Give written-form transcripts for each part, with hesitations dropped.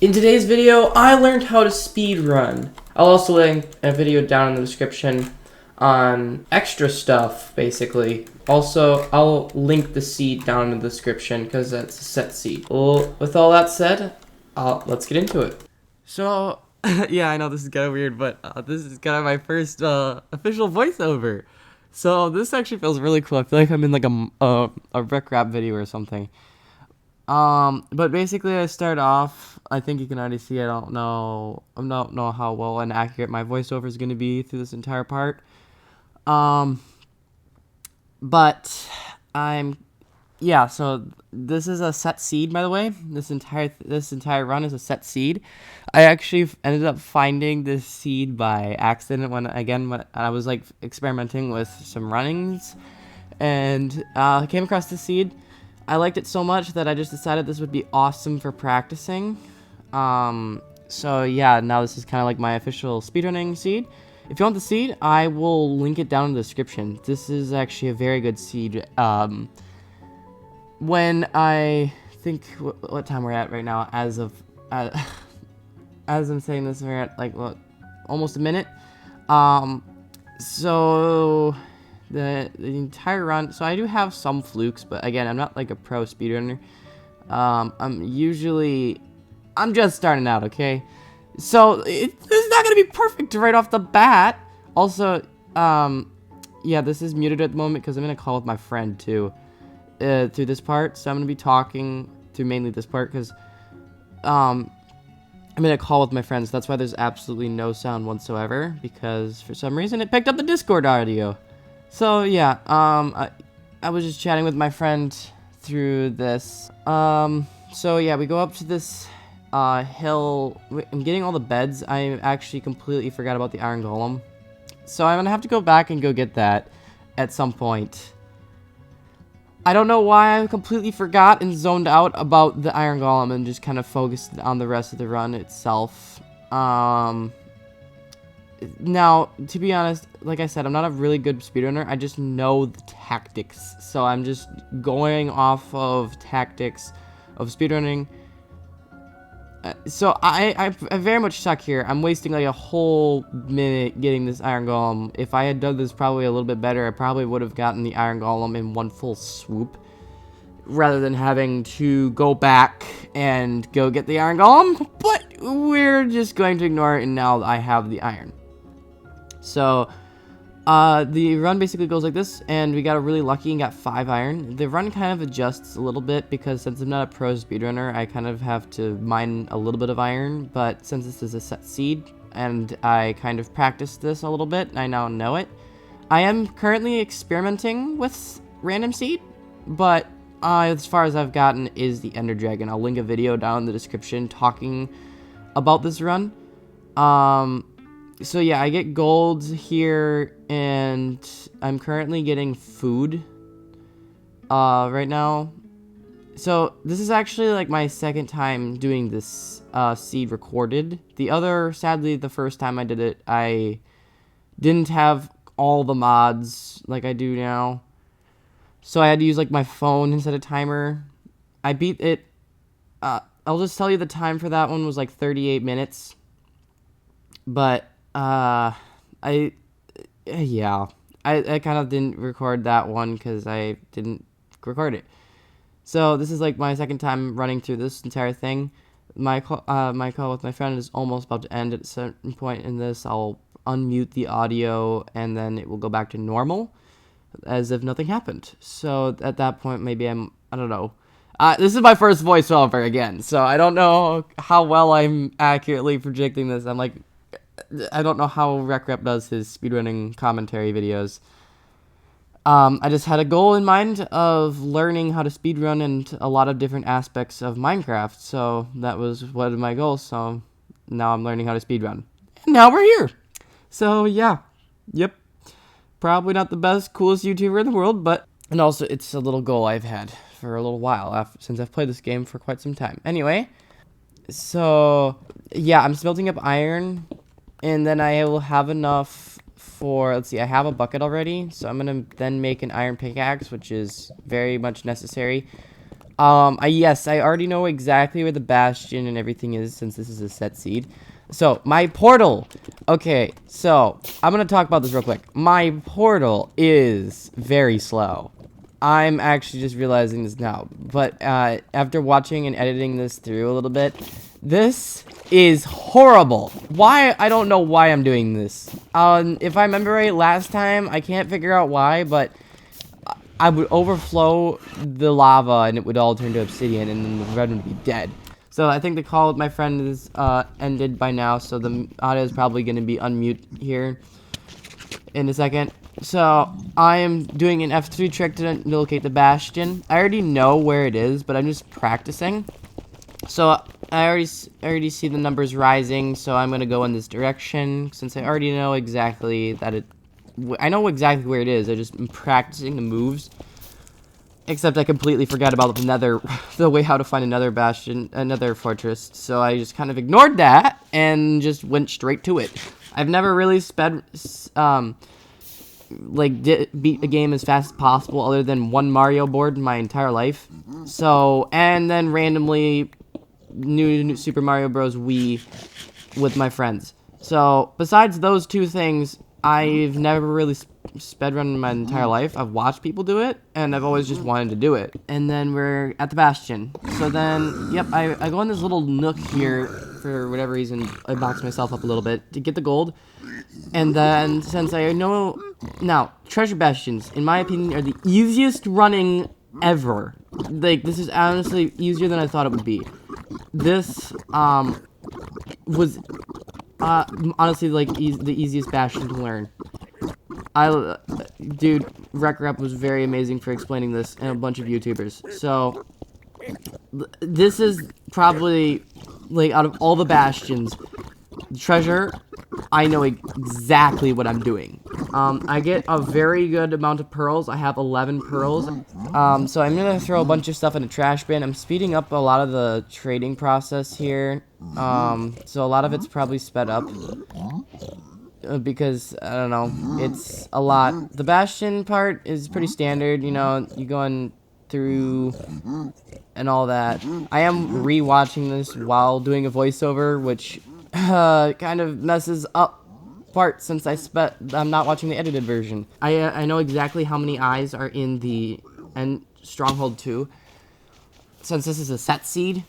In today's video, I learned how to speedrun. I'll also link a video down in the description on extra stuff, basically. Also, I'll link the seed down in the description because that's a set seed. Well, with all that said, let's get into it. So, yeah, I know this is kind of weird, but this is kind of my first official voiceover. So this actually feels really cool. I feel like I'm in like a rec rap video or something. But basically I start off, I think you can already see, I don't know how well and accurate my voiceover is going to be through this entire part. But so this is a set seed, by the way. This entire run is a set seed. I actually ended up finding this seed by accident when I was like experimenting with some runnings, and I came across this seed. I liked it so much that I just decided this would be awesome for practicing. So yeah, now this is kind of like my official speedrunning seed. If you want the seed, I will link it down in the description. This is actually a very good seed. When I think what time we're at right now, as I'm saying this, we're at like almost a minute. So the entire run, so I do have some flukes, but again, I'm not like a pro speedrunner. I'm just starting out, okay? So it's not gonna be perfect right off the bat. Also, yeah, this is muted at the moment because I'm in a call with my friend too, through this part. So I'm gonna be talking through mainly this part because I'm in a call with my friends. That's why there's absolutely no sound whatsoever, because for some reason it picked up the Discord audio. So yeah, I was just chatting with my friend through this. So yeah, we go up to this hill. I'm getting all the beds. I actually completely forgot about the iron golem, so I'm gonna have to go back and go get that at some point. I don't know why I completely forgot and zoned out about the iron golem and just kind of focused on the rest of the run itself. Now, to be honest, like I said, I'm not a really good speedrunner. I just know the tactics, so I'm just going off of tactics of speedrunning. So I very much suck here. I'm wasting like a whole minute getting this iron golem. If I had done this probably a little bit better, I probably would have gotten the iron golem in one full swoop, rather than having to go back and go get the iron golem. But we're just going to ignore it, and now I have the iron. So the run basically goes like this, and we got really lucky and got 5 iron. The run kind of adjusts a little bit because since I'm not a pro speedrunner, I kind of have to mine a little bit of iron. But since this is a set seed and I kind of practiced this a little bit, I now know it. I am currently experimenting with random seed, but as far as I've gotten is the Ender Dragon. I'll link a video down in the description talking about this run. So yeah, I get gold here, and I'm currently getting food right now. So this is actually like my second time doing this seed recorded. Sadly, the first time I did it, I didn't have all the mods like I do now. So I had to use like my phone instead of timer. I beat it. I'll just tell you the time for that one was like 38 minutes. But I kind of didn't record that one because I didn't record it. So this is like my second time running through this entire thing. My call with my friend is almost about to end. At a certain point in this, I'll unmute the audio and then it will go back to normal, as if nothing happened. So at that point, maybe I don't know. This is my first voiceover again, so I don't know how well I'm accurately projecting this. I don't know how RecRep does his speedrunning commentary videos. I just had a goal in mind of learning how to speedrun and a lot of different aspects of Minecraft, so that was one of my goals, so now I'm learning how to speedrun. And now we're here! So yeah, yep. Probably not the best, coolest YouTuber in the world, but... And also, it's a little goal I've had for a little while, since I've played this game for quite some time. Anyway, so yeah, I'm smelting up iron. And then I will have enough for, let's see, I have a bucket already. So I'm going to then make an iron pickaxe, which is very much necessary. Yes, I already know exactly where the bastion and everything is since this is a set seed. So, my portal. Okay, so, I'm gonna talk about this real quick. My portal is very slow. I'm actually just realizing this now. But, after watching and editing this through a little bit, this is horrible. Why? I don't know why I'm doing this. If I remember right, last time, I can't figure out why, but I would overflow the lava and it would all turn to obsidian and then the red would be dead. So I think the call with my friend is ended by now, so the audio is probably going to be unmute here in a second. So I am doing an F3 trick to locate the bastion. I already know where it is, but I'm just practicing. So I already see the numbers rising, so I'm going to go in this direction since I already know exactly that I know exactly where it is. I just am practicing the moves. Except I completely forgot about the way how to find another bastion, another fortress. So I just kind of ignored that and just went straight to it. I've never really beat a game as fast as possible other than one Mario board in my entire life. So, and then randomly new Super Mario Bros. Wii with my friends. So, besides those two things, I've never really speedrun in my entire life. I've watched people do it, and I've always just wanted to do it. And then we're at the bastion. So then, yep, I go in this little nook here for whatever reason. I box myself up a little bit to get the gold. And then, since I know... Now, treasure bastions, in my opinion, are the easiest running ever. Like, this is honestly easier than I thought it would be. This, was... honestly, like, the easiest bastion to learn. Dude, RecRep was very amazing for explaining this, and a bunch of YouTubers. So, this is probably, like, out of all the bastions, treasure, I know exactly what I'm doing. I get a very good amount of pearls. I have 11 pearls. So I'm gonna throw a bunch of stuff in a trash bin. I'm speeding up a lot of the trading process here. So a lot of it's probably sped up. Because, I don't know, it's a lot. The bastion part is pretty standard, you know, you going through and all that. I am re-watching this while doing a voiceover, which kind of messes up parts since I'm not watching the edited version. I know exactly how many eyes are in the Stronghold 2, since this is a set seed.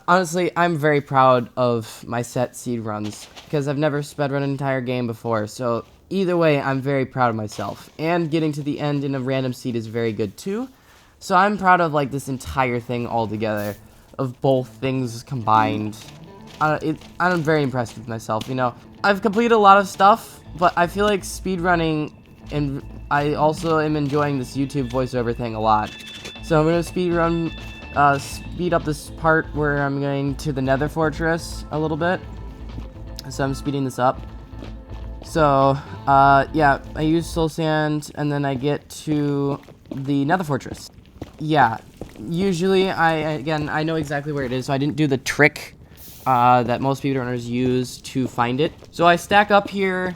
Honestly, I'm very proud of my set seed runs, because I've never speedrun an entire game before, so either way, I'm very proud of myself. And getting to the end in a random seed is very good too. So I'm proud of, like, this entire thing altogether, of both things combined. I'm very impressed with myself, you know. I've completed a lot of stuff, but I feel like speedrunning, and I also am enjoying this YouTube voiceover thing a lot. So I'm going to speed up this part where I'm going to the Nether Fortress a little bit. So I'm speeding this up. So, yeah, I use soul sand, and then I get to the Nether Fortress. Yeah, usually, I know exactly where it is, so I didn't do the trick that most speedrunners use to find it. So I stack up here.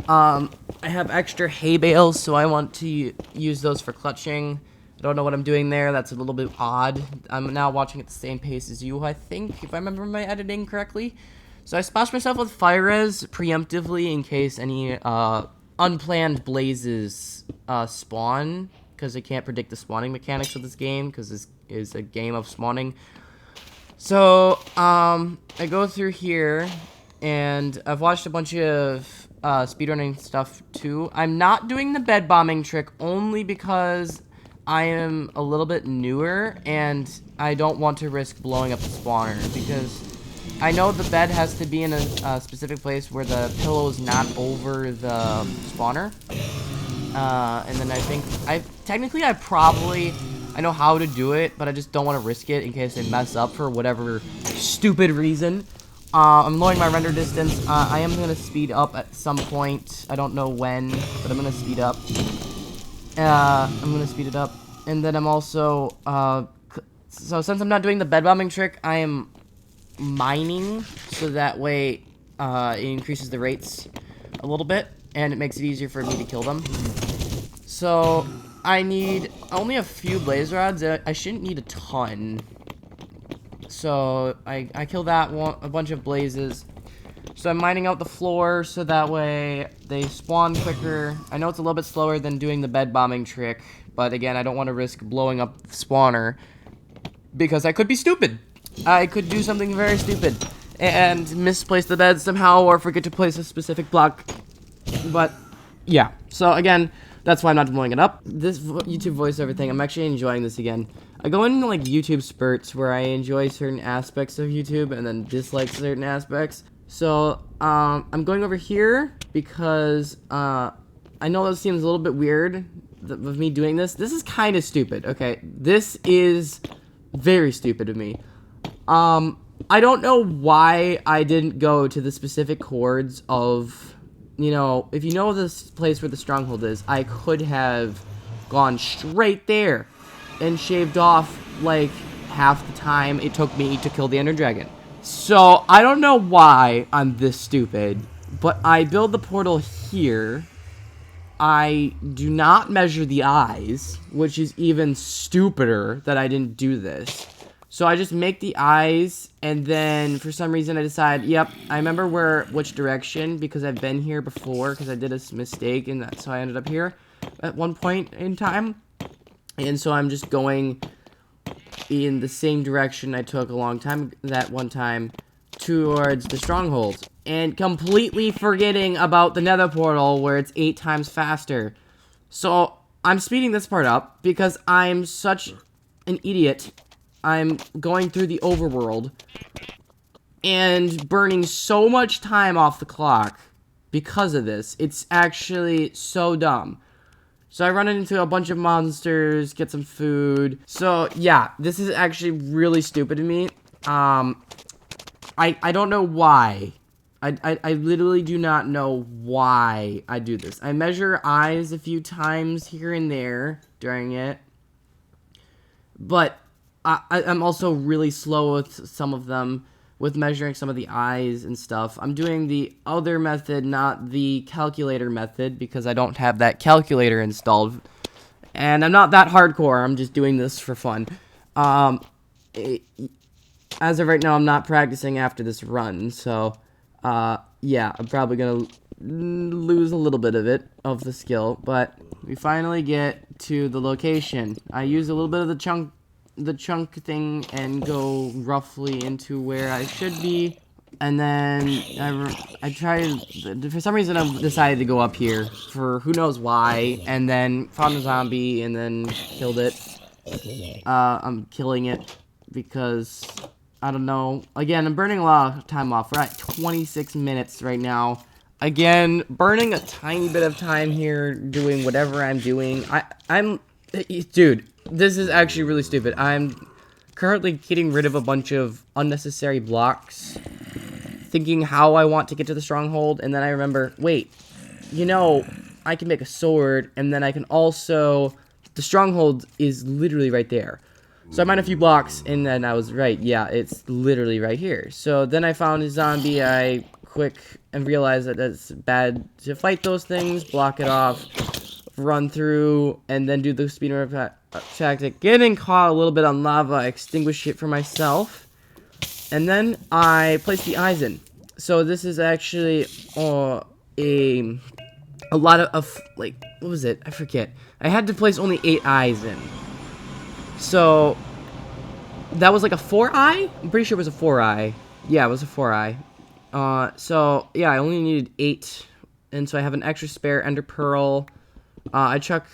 I have extra hay bales, so I want to use those for clutching. I don't know what I'm doing there. That's a little bit odd. I'm now watching at the same pace as you, I think, if I remember my editing correctly. So I splashed myself with fire res preemptively in case any unplanned blazes spawn, because I can't predict the spawning mechanics of this game, because this is a game of spawning. So, I go through here, and I've watched a bunch of speedrunning stuff too. I'm not doing the bed bombing trick only because I am a little bit newer, and I don't want to risk blowing up the spawner, because I know the bed has to be in a specific place where the pillow is not over the spawner. And then I think, I know how to do it, but I just don't want to risk it in case I mess up for whatever stupid reason. I'm lowering my render distance. I am going to speed up at some point. I don't know when, but I'm going to speed up. I'm going to speed it up. And then I'm also, so since I'm not doing the bed bombing trick, I am mining, so that way it increases the rates a little bit, and it makes it easier for me to kill them. So I need only a few blaze rods. I shouldn't need a ton. So I kill that one, a bunch of blazes. So I'm mining out the floor so that way they spawn quicker. I know it's a little bit slower than doing the bed bombing trick, but again, I don't want to risk blowing up the spawner because I could be stupid. I could do something very stupid and misplace the bed somehow or forget to place a specific block. But yeah, so again, that's why I'm not blowing it up. This YouTube voiceover thing, I'm actually enjoying this again. I go into like YouTube spurts where I enjoy certain aspects of YouTube and then dislike certain aspects. So I'm going over here because I know this seems a little bit weird of me doing this. This is kind of stupid. Okay, this is very stupid of me. I don't know why I didn't go to the specific chords of, you know, if you know this place where the stronghold is, I could have gone straight there and shaved off like half the time it took me to kill the Ender Dragon. So I don't know why I'm this stupid, but I build the portal here. I do not measure the eyes, which is even stupider that I didn't do this. So I just make the eyes, and then for some reason I decide, yep, I remember which direction, because I've been here before, because I did a mistake, and that's how I ended up here at one point in time. And so I'm just going in the same direction I took a long time, that one time, towards the stronghold. And completely forgetting about the nether portal, where it's 8 times faster. So I'm speeding this part up, because I'm such an idiot. I'm going through the overworld and burning so much time off the clock because of this. It's actually so dumb. So I run into a bunch of monsters, get some food. So yeah, this is actually really stupid to me. I don't know why. I literally do not know why I do this. I measure eyes a few times here and there during it. But I'm also really slow with some of them, with measuring some of the eyes and stuff. I'm doing the other method, not the calculator method, because I don't have that calculator installed. And I'm not that hardcore, I'm just doing this for fun. As of right now, I'm not practicing after this run, so, yeah, I'm probably gonna lose a little bit of it, of the skill, but we finally get to the location. I use a little bit of the chunk thing and go roughly into where I should be, and then I tried, for some reason I decided to go up here for who knows why, and then found a zombie and then killed it. I'm killing it because I don't know. Again, I'm burning a lot of time off. We're at 26 minutes right now. Again, burning a tiny bit of time here doing whatever I'm doing. Dude, this is actually really stupid. I'm currently getting rid of a bunch of unnecessary blocks, thinking how I want to get to the stronghold, and then I remember, wait, you know, I can make a sword, and then I can also, the stronghold is literally right there. So I mined a few blocks, and then I was right, yeah, it's literally right here. So then I found a zombie, I quick and realized that it's bad to fight those things, block it off, run through, and then do the speedrun tactic. Getting caught a little bit on lava, I extinguish it for myself, and then I place the eyes in. So this is actually a lot of like, what was it? I forget. I had to place only 8 eyes in. So that was like a 4-eye? I'm pretty sure it was a 4-eye. Yeah, it was a 4-eye. So yeah, I only needed 8, and so I have an extra spare ender pearl. I chuck,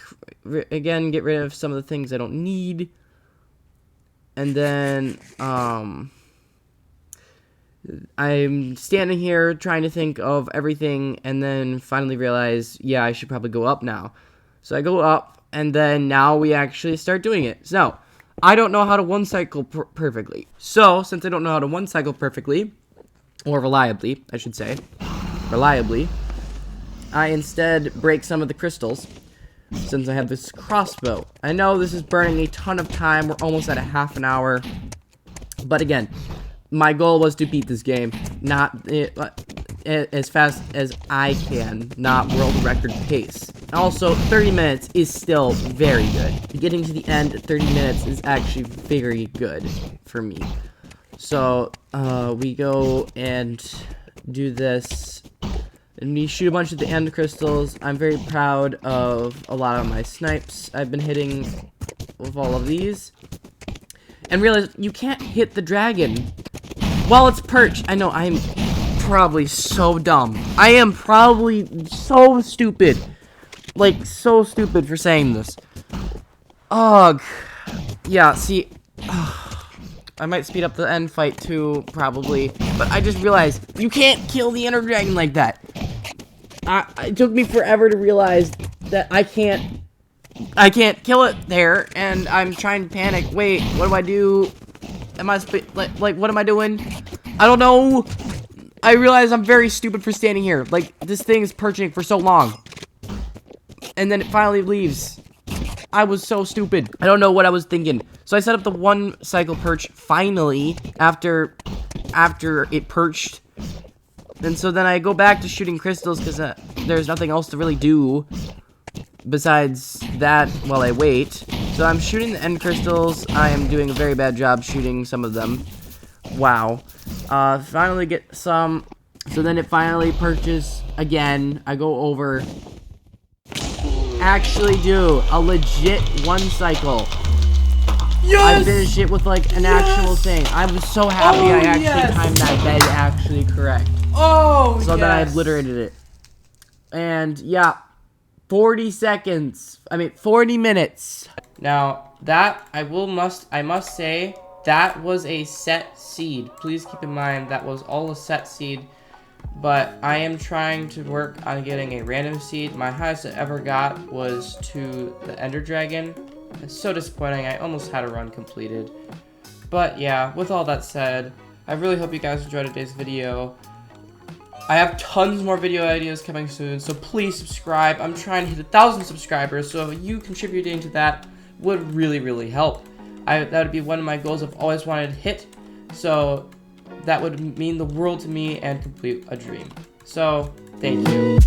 again, get rid of some of the things I don't need. And then, I'm standing here trying to think of everything, and then finally realize, yeah, I should probably go up now. So I go up, and then now we actually start doing it. So, I don't know how to one-cycle perfectly. So, since I don't know how to one-cycle perfectly, or reliably, I should say, reliably, I instead break some of the crystals, since I have this crossbow. I know this is burning a ton of time. We're almost at a half an hour. But again, my goal was to beat this game, not as fast as I can, not world record pace. Also, 30 minutes is still very good. Getting to the end at 30 minutes is actually very good for me. So, we go and do this. And we shoot a bunch of the end crystals. I'm very proud of a lot of my snipes I've been hitting with all of these. And realize you can't hit the dragon while it's perched. I know, I'm probably so dumb. I am probably so stupid. Like, so stupid for saying this. Ugh. Yeah, see, I might speed up the end fight too, probably. But I just realized you can't kill the Ender Dragon like that. It took me forever to realize that I can't kill it there, and I'm trying to panic. Wait, what do I do? Am I like what am I doing? I don't know. I realize I'm very stupid for standing here. Like, this thing is perching for so long. And then it finally leaves. I was so stupid. I don't know what I was thinking. So I set up the 1 cycle perch finally after it perched. And so then I go back to shooting crystals because there's nothing else to really do besides that while I wait. So I'm shooting the end crystals. I am doing a very bad job shooting some of them. Wow. Finally get some. So then it finally perches again. I go over. Actually do a legit 1 cycle. Yes! I finished it with like an actual thing. I was so happy I actually timed that bed actually correct. Oh, so that I obliterated it. And yeah, 40 seconds. I mean 40 minutes. Now that I must say that was a set seed. Please keep in mind that was all a set seed. But I am trying to work on getting a random seed. My highest I ever got was to the Ender Dragon. It's so disappointing. I almost had a run completed. But yeah, with all that said, I really hope you guys enjoyed today's video. I have tons more video ideas coming soon, so please subscribe. I'm trying to hit 1,000 subscribers, so you contributing to that would really, really help. That would be one of my goals I've always wanted to hit. So that would mean the world to me and complete a dream. So, thank you.